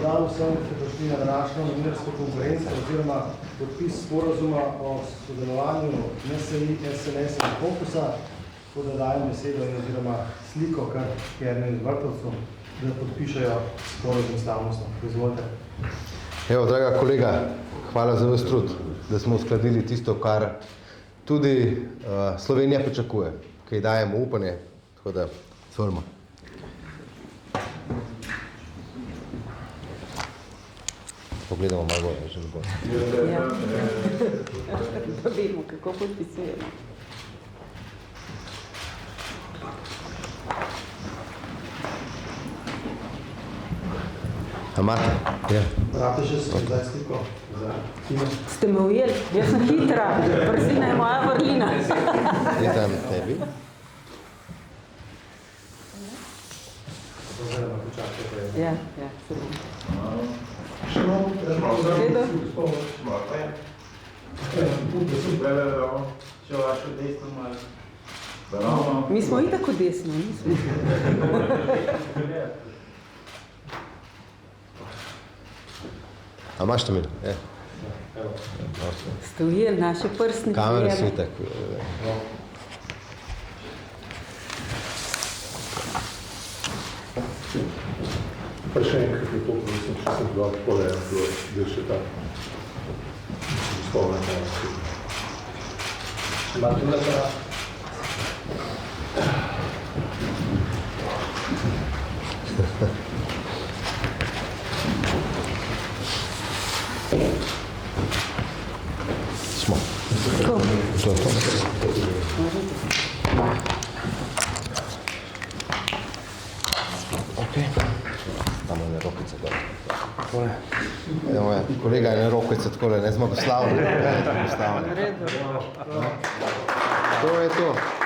dan vsem, ki prišli na današnjo novinarsko konferenco oziroma podpis sporazuma o sodelovanju NSI, SNS in Fokusa, tako da dajem besedo in oziroma sliko kar Jernej Vrtovcu, da podpišejo sporazum slavnostno. Izvolite. Evo, draga kolega, hvala za vas trud, da smo uskladili tisto, kar tudi Slovenija pričakuje, kaj dajemo upanje, tako da svolimo. Pogledamo malo bolj, že ne bo. Ja. Pa vidimo, kako podpisujemo. A imate? Ja. Rabite še zdaj sliko za Tino? Ste me ujeli? Jaz sem hitra. Brzina je moja vrlina. Je tam tebi? Ja, se bom. Mi smo i tako desno, nismo. A imaš tam? Ste ujeli naše prstne kamere so itak. Pa še enkrat je to, mislim, če sem bila odpoleja, da je še ta spolna tajska. Imate tudi ta? Smo. Tako. To je to. Okay. Tam je rokice gore. Evo je, kolega je na rokice takole, ne zmagoslavno. V redu. To je to.